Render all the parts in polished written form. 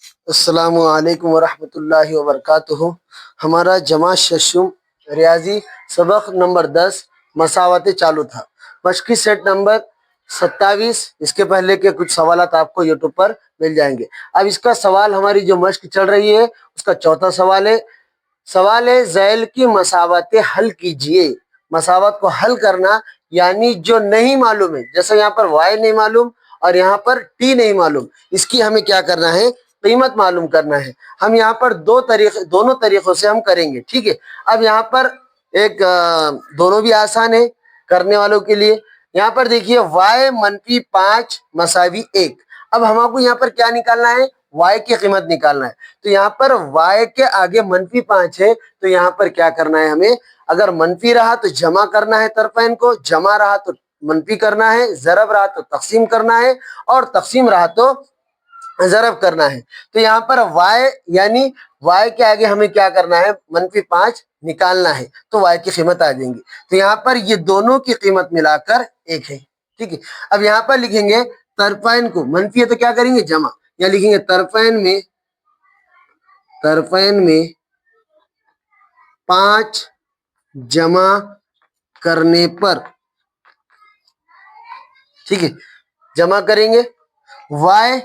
السلام علیکم ورحمۃ اللہ وبرکاتہ۔ ہمارا جمع ششم ریاضی سبق نمبر 10 مساوات چالو تھا۔ مشقی سیٹ نمبر 27۔ اس کے پہلے کے کچھ سوالات آپ کو یوٹیوب پر مل جائیں گے۔ اب اس کا سوال، ہماری جو مشق چل رہی ہے اس کا چوتھا سوال ہے۔ سوال ہے ذیل کی مساواتیں حل کیجئے۔ مساوات کو حل کرنا یعنی جو نہیں معلوم ہے، جیسے یہاں پر y نہیں معلوم اور یہاں پر t نہیں معلوم، اس کی ہمیں کیا کرنا ہے؟ قیمت معلوم کرنا ہے۔ ہم یہاں پر دونوں طریقوں سے ہم کریں گے، ٹھیک ہے۔ اب یہاں پر ایک دونوں بھی آسان ہے کرنے والوں کے لیے۔ یہاں پر دیکھیے y - 5 مساوی 1۔ اب ہم کو یہاں پر کیا نکالنا ہے؟ y کی قیمت نکالنا ہے۔ تو یہاں پر y کے آگے -5 ہے، تو یہاں پر کیا کرنا ہے ہمیں؟ اگر منفی رہا تو جمع کرنا ہے طرفین کو، جمع رہا تو منفی کرنا ہے، ضرب رہا تو تقسیم کرنا ہے، اور تقسیم رہا تو ضرب کرنا ہے۔ تو یہاں پر y یعنی y کے آگے ہمیں کیا کرنا ہے؟ -5 نکالنا ہے، تو y کی قیمت آ جائیں گی۔ تو یہاں پر یہ دونوں کی قیمت ملا کر 1 ہے، ٹھیک ہے۔ اب یہاں پر لکھیں گے طرفین کو، منفی ہے تو کیا کریں گے؟ جمع۔ یا لکھیں گے طرفین میں 5 جمع کرنے پر، ٹھیک ہے، جمع کریں گے y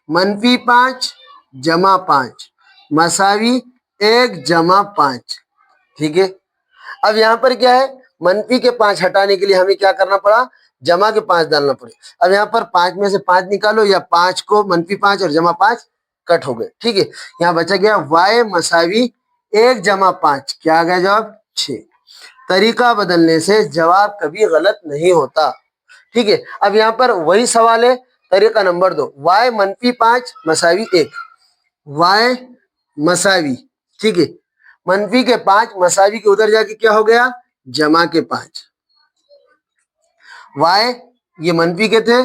-5 جمع 5 مساوی 1 جمع 5، ٹھیک ہے۔ اب یہاں پر کیا ہے؟ منفی کے 5 ہٹانے کے لیے ہمیں کیا کرنا پڑا؟ جمع کے 5 ڈالنا پڑے۔ اب یہاں پر 5 میں سے 5 نکالو، یا 5 کو -5 اور جمع 5 کٹ ہو گئے، ٹھیک ہے۔ یہاں بچا گیا y مساوی 1 جمع 5، کیا آ گیا جواب؟ 6۔ طریقہ بدلنے سے جواب کبھی غلط نہیں ہوتا، ٹھیک ہے۔ اب یہاں پر وہی سوال ہے، طریقہ نمبر 2، y -5 مساوی 1۔ y مساوی، ٹھیک ہے، منفی کے 5 مساوی کے ادھر جا کے کیا ہو گیا؟ جمع کے 5۔ y یہ منفی کے تھے،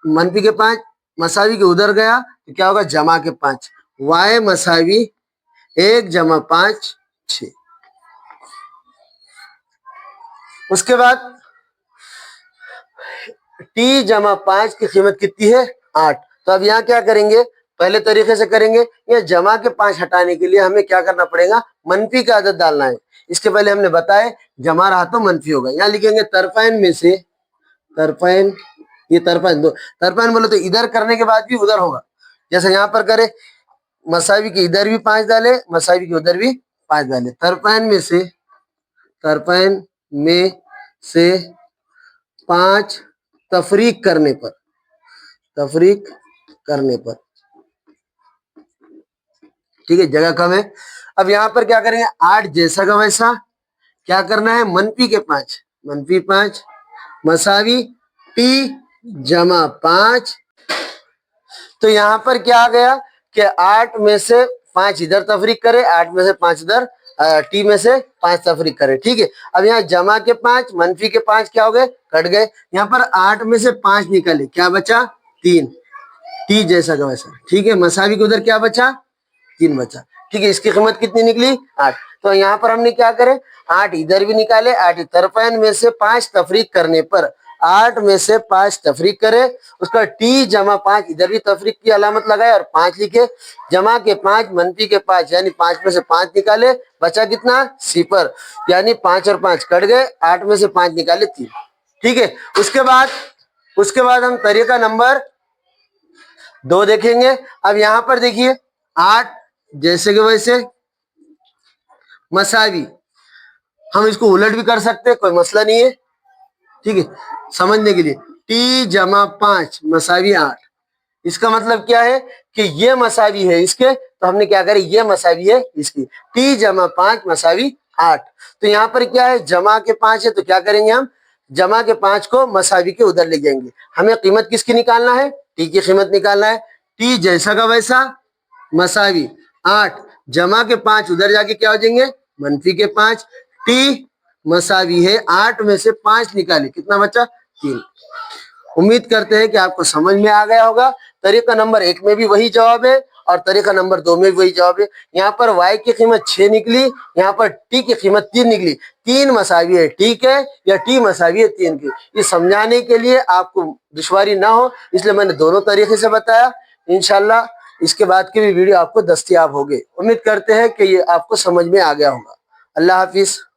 منفی کے 5 مساوی کے ادھر گیا تو کیا ہوگا؟ جمع کے 5۔ y مساوی 1 جمع 5 6۔ اس کے بعد t جمع 5 کی قیمت کتنی ہے؟ 8۔ تو اب یہاں کیا کریں گے؟ پہلے طریقے سے کریں گے، یا جمع کے 5 ہٹانے کے لیے ہمیں کیا کرنا پڑے گا؟ منفی کا عدد ڈالنا ہے۔ اس کے پہلے ہم نے بتایا جمع رہا تو منفی ہوگا۔ یہاں لکھیں گے طرفین میں سے، طرفین، یہ طرفین دو، طرفین بولے تو ادھر کرنے کے بعد بھی ادھر ہوگا، جیسے یہاں پر کرے مساوی کے ادھر بھی 5 ڈالے، مساوی کے ادھر بھی 5 ڈالے۔ طرفین میں سے 5 تفریق کرنے پر، ٹھیک ہے، جگہ کم ہے۔ اب یہاں پر کیا کریں گے؟ 8 جیسا کا ویسا کیا کرنا ہے؟ منفی کے 5 مساوی t جمع 5۔ تو یہاں پر کیا آ گیا کہ 8 میں سے 5 ادھر تفریق کرے، 8 میں سے 5 ادھر، t میں سے 5 تفریق کرے، ٹھیک ہے۔ اب یہاں جمع کے 5 منفی کے 5 کیا ہو گئے؟ کٹ گئے۔ یہاں پر 8 میں سے 5 نکلے، کیا بچا؟ 3، t جیسا کا ویسا، ٹھیک ہے۔ مساوی کے ادھر کیا بچا؟ 3 بچا، ٹھیک ہے۔ اس کی قیمت کتنی نکلی؟ 8۔ تو یہاں پر ہم نے کیا کرے؟ 8 ادھر بھی نکالے، 8 طرفین میں سے 5 تفریق کرنے پر، 8 میں سے 5 تفریق کرے، اس کا t جمع 5 ادھر بھی تفریق کی علامت لگائے اور 5 لکھے، جمع کے 5 منفی کے 5 یعنی 5 میں سے 5 نکالے، بچا کتنا؟ 0، یعنی 5 اور 5 کٹ گئے، 8 میں سے 5 نکالے 3، ٹھیک ہے۔ اس کے بعد ہم طریقہ نمبر 2 دیکھیں گے۔ اب یہاں پر دیکھیے 8 جیسے کہ ویسے مساوی، ہم اس کو الٹ بھی کر سکتے، کوئی مسئلہ نہیں ہے، ٹھیک ہے، سمجھنے کے لیے۔ t جمع 5 مساوی 8، اس کا مطلب کیا ہے کہ یہ مساوی ہے اس کے، تو ہم نے کیا کرے؟ یہ مساوی ہے اس کی، t جمع 5 مساوی 8۔ تو یہاں پر کیا ہے؟ جمع کے 5 ہے، تو کیا کریں گے؟ ہم جمع کے 5 کو مساوی کے ادھر لے جائیں گے۔ ہمیں قیمت کس کی نکالنا ہے؟ t کی قیمت نکالنا ہے۔ t جیسا کا ویسا مساوی 8، جمع کے 5 ادھر جا کے کیا ہو جائیں گے؟ منفی کے 5۔ t مساوی ہے 8 میں سے 5 نکالے، کتنا بچا؟ 3۔ امید کرتے ہیں کہ آپ کو سمجھ میں آ گیا ہوگا۔ طریقہ نمبر 1 میں بھی وہی جواب ہے اور طریقہ نمبر 2 میں بھی وہی جواب ہے۔ یہاں پر y کی قیمت 6 نکلی، یہاں پر t کی قیمت 3 نکلی۔ 3 مساوی ہے t کے، یا t مساوی ہے 3 کے، یہ سمجھانے کے لیے آپ کو دشواری نہ ہو اس لیے میں نے دونوں طریقے سے بتایا۔ انشاءاللہ اس کے بعد کے بھی ویڈیو آپ کو دستیاب ہوگے۔ امید کرتے ہیں کہ یہ آپ کو سمجھ میں آ گیا ہوگا۔ اللہ حافظ۔